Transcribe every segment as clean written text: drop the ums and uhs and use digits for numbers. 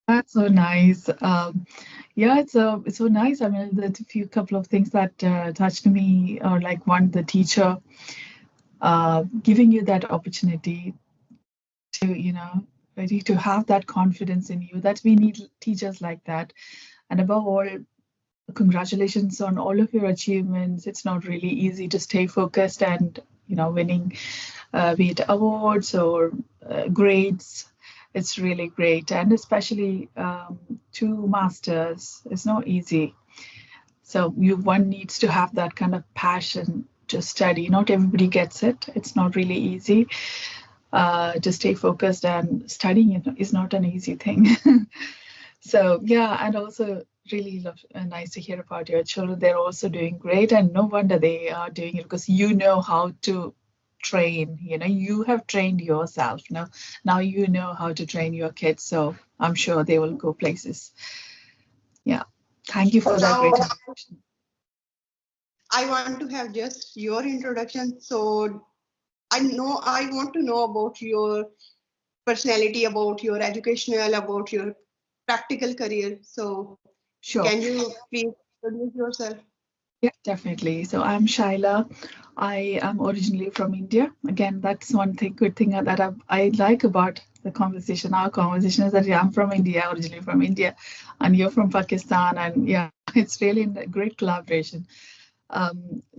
That's so nice. Yeah, it's so nice. I mean, there's a few couple of things that touched me, or like one, the teacher giving you that opportunity to, ready to have that confidence in you. That we need teachers like that. And above all, congratulations on all of your achievements. It's not really easy to stay focused and, winning, be it awards or grades. It's really great. And especially two masters, it's not easy. So one needs to have that kind of passion to study. Not everybody gets it. It's not really easy to stay focused, and studying is not an easy thing. So yeah, and also really nice to hear about your children. They're also doing great, and no wonder they are doing it because you know how to train. You have trained yourself. Now you know how to train your kids. So I'm sure they will go places. Yeah, thank you for that great Now, introduction. I want to have just your introduction. So I want to know about your personality, about your educational, about your practical career. So Sure. can you please introduce yourself? Yeah, definitely. So I'm Shyla. I am originally from India. Again, that's one thing, good thing that I like about the conversation. Our conversation is that, yeah, I'm from India, originally from India, and you're from Pakistan, and yeah, it's really a great collaboration.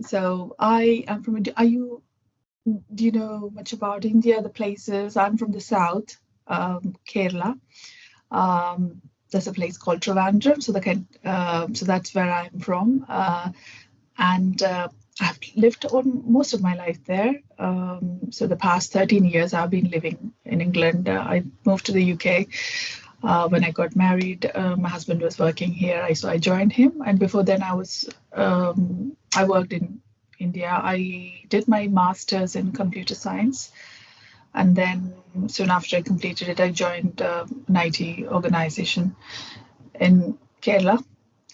So I am from India. Do you know much about India, the places? I'm from the south, Kerala. There's a place called Trivandrum, so that's where I'm from. And I've lived on most of my life there. So the past 13 years, I've been living in England. I moved to the UK when I got married. My husband was working here, so I joined him. And before then, I worked in India. I did my master's in computer science, and then soon after I completed it, I joined an IT organization in Kerala.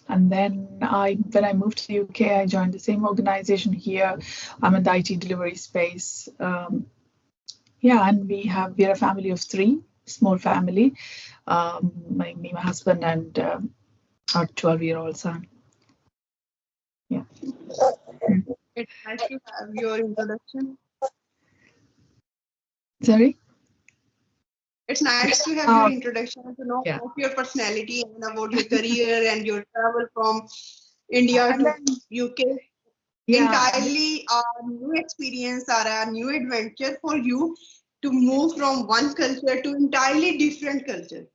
And then when I moved to the UK, I joined the same organization here. I'm in the IT delivery space. Yeah, and we're a family of three, small family. My husband, and our 12-year-old son. Yeah. It's nice to have your introduction. Sorry. It's nice to have your Oh, introduction to know yeah. about your personality and about your career and your travel from India And to then UK. yeah, Entirely a new experience or a new adventure for you to move from one culture to entirely different culture.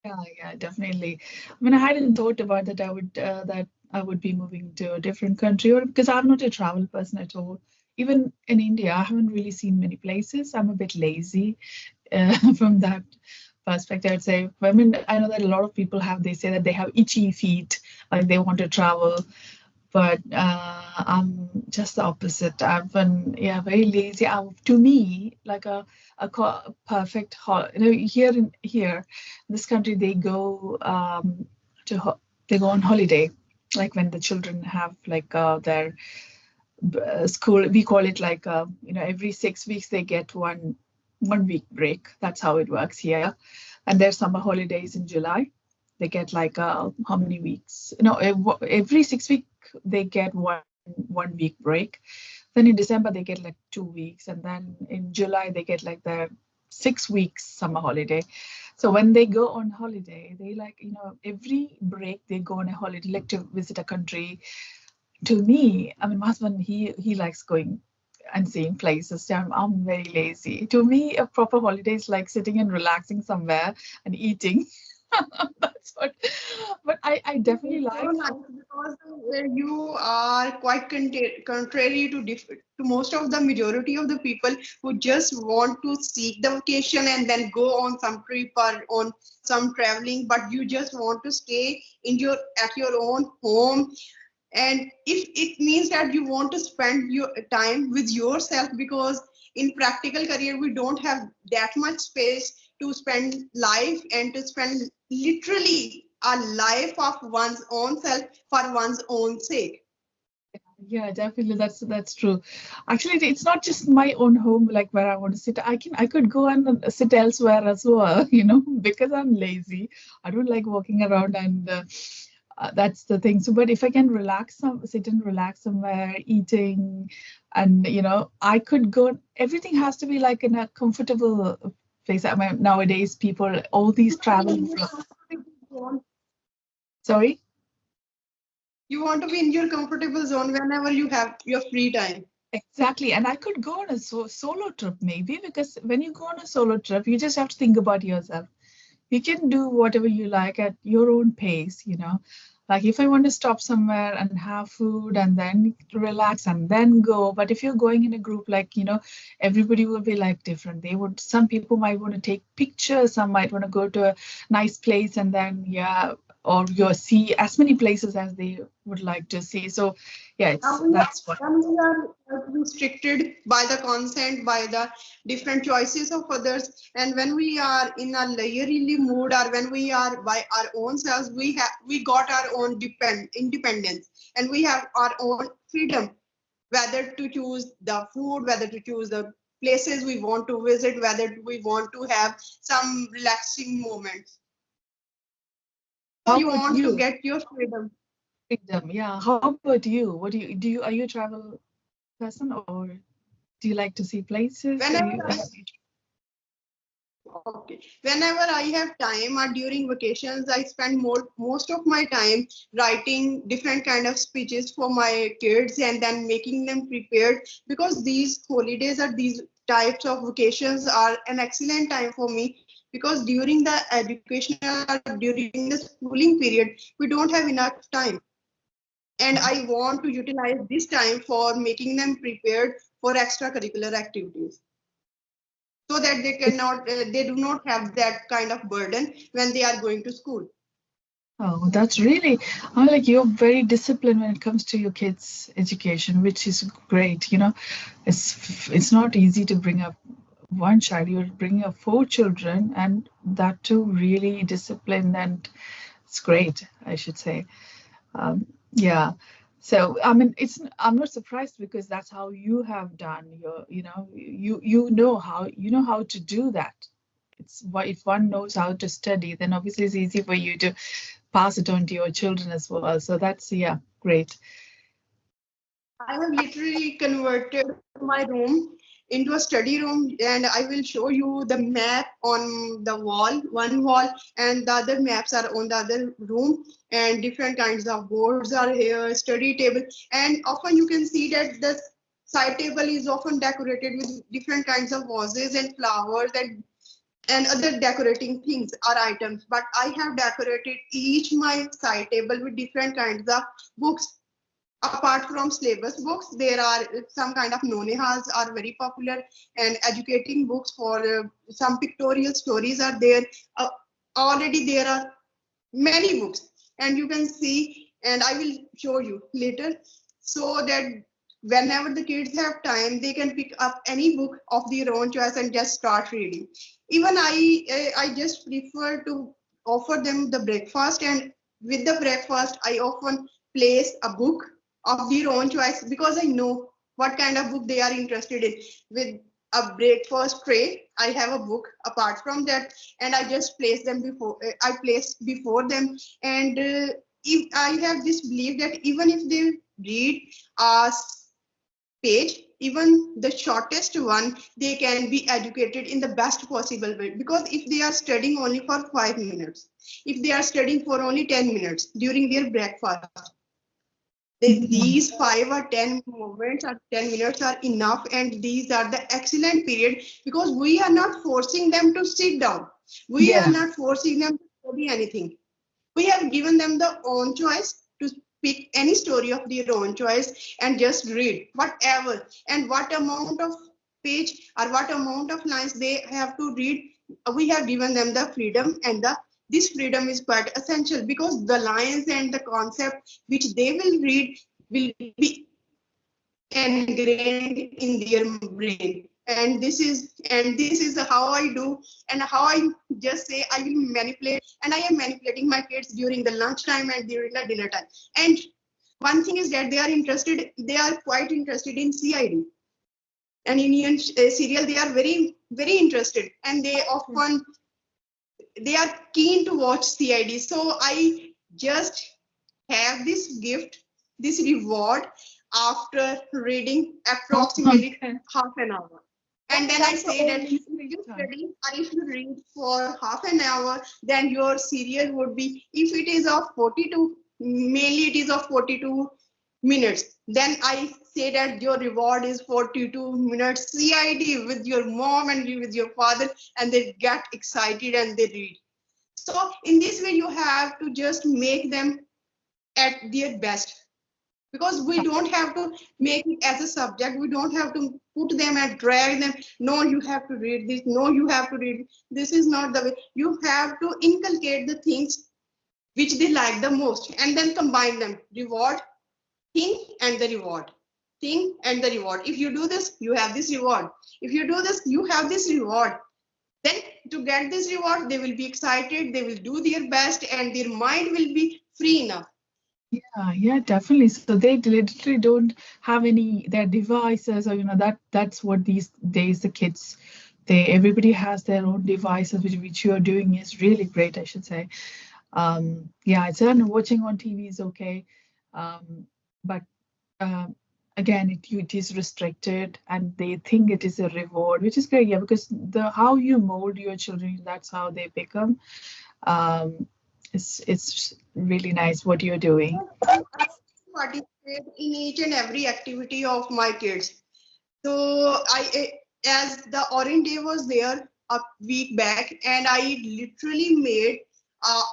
yeah, definitely. I mean, I hadn't thought about that I would be moving to a different country, or because I'm not a travel person at all. Even in India, I haven't really seen many places. I'm a bit lazy from that perspective. I'd say. I mean, I know that a lot of people they say that they have itchy feet, like they want to travel, but I'm just the opposite. I've been, yeah, very lazy. To me, like a perfect here in this country, they go on holiday, like when the children have like their school. We call it like every 6 weeks they get one week break. That's how it works here. And their summer holidays in July. They get like how many weeks? No, every 6 week they get one week break. Then in December they get like 2 weeks, and then in July they get like their 6 weeks summer holiday. So when they go on holiday, they like every break they go on a holiday, like to visit a country. To me, I mean, my husband, he likes going and seeing places. So I'm very lazy. To me, a proper holiday is like sitting and relaxing somewhere and eating. That's what. But I definitely It's so like. nice because you are quite contrary to to most of the majority of the people who just want to seek the vacation and then go on some trip or on some traveling, but you just want to stay in your at your own home. And if it means that you want to spend your time with yourself, because in practical career we don't have that much space to spend life and to spend literally a life of one's own self for one's own sake. Yeah, definitely. That's true. Actually, it's not just my own home, like where I want to sit. I could go and sit elsewhere as well, because I'm lazy. I don't like walking around, and that's the thing. So, but if I can sit and relax somewhere, eating, and I could go. Everything has to be like in a comfortable place. I mean, nowadays people, all these travel. Sorry. You want to be in your comfortable zone whenever you have your free time. Exactly. And I could go on a solo trip maybe because when you go on a solo trip, you just have to think about yourself. You can do whatever you like at your own pace. Like if I want to stop somewhere and have food and then relax and then go. But if you're going in a group, like, everybody will be like different. Some people might want to take pictures, some might want to go to a nice place and then, yeah, or you see as many places as they would like to see. So, yeah, Now that's what. when we are restricted by the consent, by the different choices of others, and when we are in a lawyerly mood, or when we are by our own selves, we got our own independence, and we have our own freedom, whether to choose the food, whether to choose the places we want to visit, whether we want to have some relaxing moments. So How you about want to you? get your freedom. Freedom, yeah. How about you? What are you a travel person or do you like to see places? Whenever Okay. Whenever I have time or during vacations, I spend most of my time writing different kind of speeches for my kids and then making them prepared, because these holidays or these types of vacations are an excellent time for me, because during the educational or during the schooling period we don't have enough time, and I want to utilize this time for making them prepared for extracurricular activities, so that they do not have that kind of burden when they are going to school. Oh, that's really, I like you're very disciplined when it comes to your kids' education, which is great. It's not easy to bring up one child. You're bringing up four children, and that too really disciplined, and it's great, I should say. Yeah. So I mean, I'm not surprised because that's how you have done you know how to do that. It's why if one knows how to study, then obviously it's easy for you to pass it on to your children as well. So that's, yeah, great. I have literally converted my room into a study room, and I will show you the map on the wall, one wall, and the other maps are on the other room, and different kinds of boards are here, study table, and often you can see that the side table is often decorated with different kinds of vases and flowers and other decorating things or items, but I have decorated each my side table with different kinds of books. Apart from syllabus books, there are some kind of nonehals are very popular, and educating books for some pictorial stories are there. uh, Already there are many books, and you can see, and I will show you later, so that whenever the kids have time they can pick up any book of their own choice and just start reading. Even I just prefer to offer them the breakfast, and with the breakfast I often place a book of their own choice, because I know what kind of book they are interested in. With a breakfast tray I have a book apart from that, and I just place them before I place before them. And if I have this belief that even if they read a page, even the shortest one, they can be educated in the best possible way, because if they are studying only for 5 minutes, if they are studying for only 10 minutes during their breakfast, these 5 or 10 moments or 10 minutes are enough, and these are the excellent period, because we are not forcing them to sit down, we are Yeah. not forcing them to study anything. We have given them the own choice to pick any story of their own choice and just read whatever, and what amount of page or what amount of lines they have to read. We have given them the freedom, and the this freedom is quite essential, because the lines and the concept which they will read will be ingrained in their brain. And this is how I do, and how I just say I will manipulate, and I am manipulating my kids during the lunchtime and during the dinner time. And One thing is that they are quite interested in CID. An Indian serial, they are very interested, and they are keen to watch CID. So I just have this gift, this reward after reading Oh, approximately okay. half an hour. And Oh, then I that's the say that only if screen you time. study or if you read for half an hour, then your serial would be, if it is of 42, mainly it is of 42 minutes. Then I say that your reward is 42 minutes CID with your mom and with your father, and they get excited and they read. So in this way, you have to just make them at their best, because we don't have to make it as a subject. We don't have to put them and drag them. No, you have to read this. No, you have to read. This is not the way. You have to inculcate the things which they like the most, and then combine them. Reward, thing, and the reward. Thing and the reward. If you do this, you have this reward. If you do this, you have this reward. Then to get this reward, they will be excited, they will do their best, and their mind will be free enough. Yeah, yeah, definitely. So they literally don't have any their devices, or that's what these days the kids, they everybody has their own devices, which you're doing is really great, I should say. Yeah, it's certainly watching on TV is okay, but um, again, it is restricted, and they think it is a reward, which is great. Yeah, because the how you mold your children, that's how they become. Um, it's really nice what you're doing. I participate in each and every activity of my kids. So as the Orange Day was there a week back, and I literally made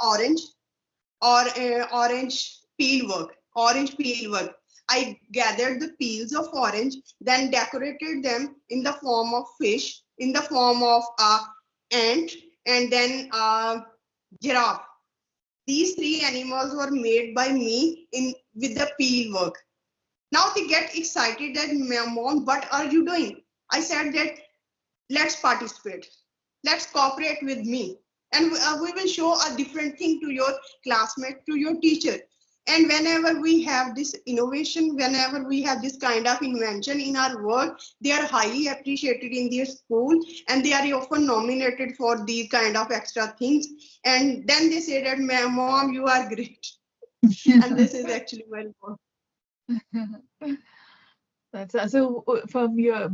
orange or orange peel work, orange peel work. I gathered the peels of orange, then decorated them in the form of fish, in the form of ant, and then giraffe. These three animals were made by me in with the peel work. Now they get excited that, mom, what are you doing? I said that let's participate, let's cooperate with me, and we will show a different thing to your classmate, to your teacher. And whenever we have this innovation, whenever we have this kind of invention in our work, they are highly appreciated in their school, and they are often nominated for these kind of extra things. And then they say that, mom, you are great. And this is actually very good. That's so from your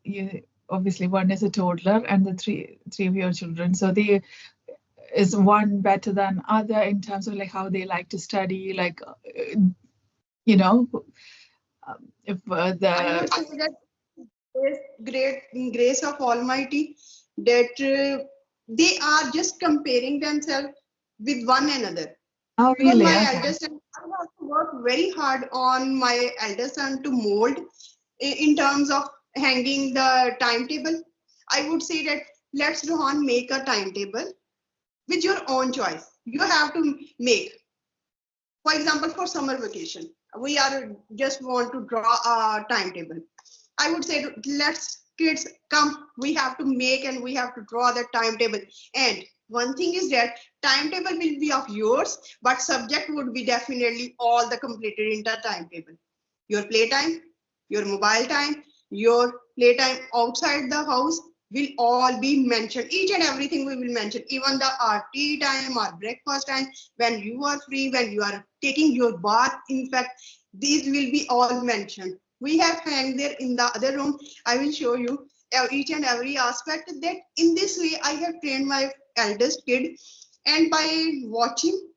you obviously one is a toddler and the three of your children. So they is one better than other in terms of like how they like to study, like you know, if I the would say that great grace of Almighty, that they are just comparing themselves with one another. oh Because really, my okay. elder son, I have to work very hard on my elder son to mold in terms of hanging the timetable. I would say that let's Rohan make a timetable with your own choice. You have to make, for example, for summer vacation, we are just want to draw a timetable. I would say, let's kids come, we have to make and we have to draw the timetable. And one thing is that timetable will be of yours, but subject would be definitely all the completed in the timetable. Your playtime, your mobile time, your playtime outside the house will all be mentioned. Each and everything we will mention, even the our tea time, our breakfast time, when you are free, when you are taking your bath. In fact, these will be all mentioned. We have hanged there in the other room. I will show you each and every aspect. That in this way I have trained my eldest kid, and by watching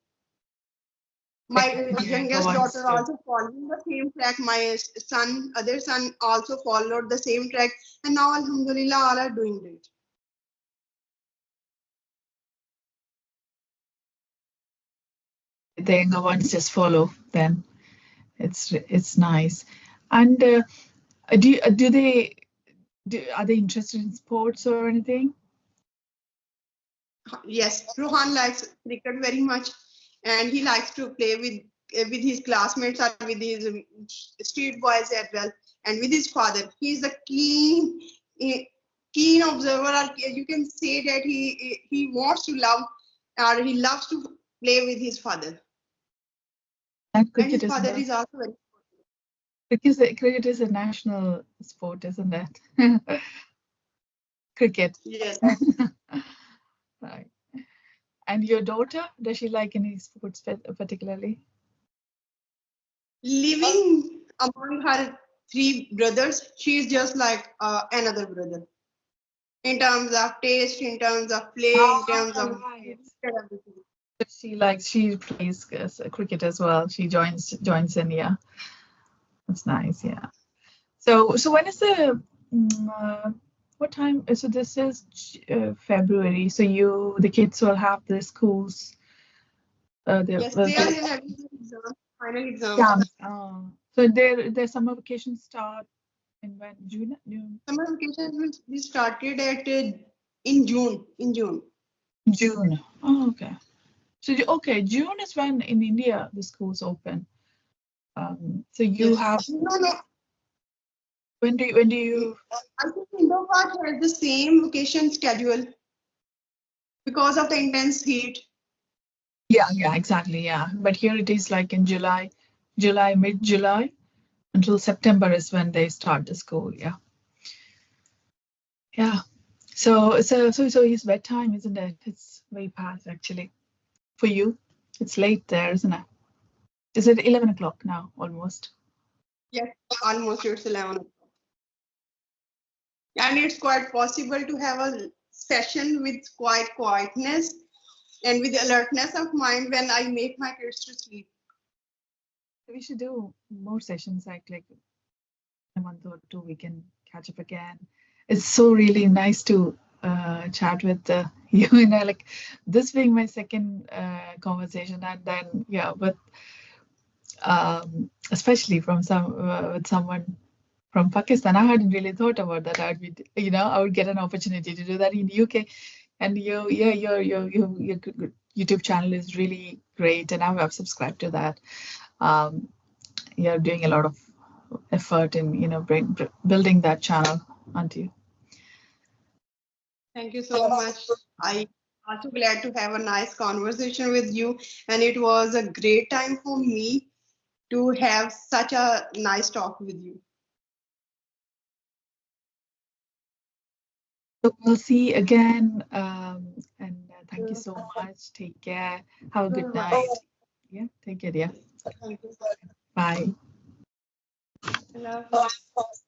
my The younger youngest ones daughter too. also following the same track, my other son also followed the same track, and now alhamdulillah all are doing great. The younger ones just follow then. It's nice. And do they are they interested in sports or anything? Yes, Rohan likes cricket very much, and he likes to play with his classmates or with his street boys as well, and with his father. He is a eh, keen observer. Or you can say that he wants to love, or he loves to play with his father. And And cricket his is father the is also very cricket is a national sport, isn't it? Cricket. yes. Right. And your daughter, does she like any sports particularly? Living among her three brothers, she is just like another brother in terms of taste, in terms of play, in Ah, terms of right. everything. So she plays cricket as well. She joins in, yeah. That's nice, yeah. So when is the what time? So this is February. So the kids will have their schools. Yes, they are The having their exams, final exams. exams. So their summer vacations start in when June? June. Summer vacations will be started at in June. In June. June. Oh, okay. So okay, June is when in India the schools open. So you Yes. have No, no. when do you? I think Indo-Pak has the same vacation schedule because of the intense heat. Yeah, exactly, yeah. But here it is like in July, mid-July until September is when they start the school. Yeah, yeah. So it's bedtime, isn't it? It's way past actually for you. It's late there, isn't it? Is it 11 o'clock now almost? Yes, almost it's 11. And it's quite possible to have a session with quite quietness and with alertness of mind when I make my kids to sleep. We should do more sessions like a month or two. We can catch up again. It's so really nice to chat with you. Like this being my second conversation, and then yeah, but especially from with someone from Pakistan. I hadn't really thought about that. I'd be, I would get an opportunity to do that in UK. And yeah, your YouTube channel is really great, and I've subscribed to that. Um, you're doing a lot of effort in, building that channel, aren't you? Thank you so much. I also glad to have a nice conversation with you, and it was a great time for me to have such a nice talk with you. So we'll see again. And thank you so much. Take care. Have a good night. Yeah, take care. Yeah. Thank you. Bye. Allah Hafiz.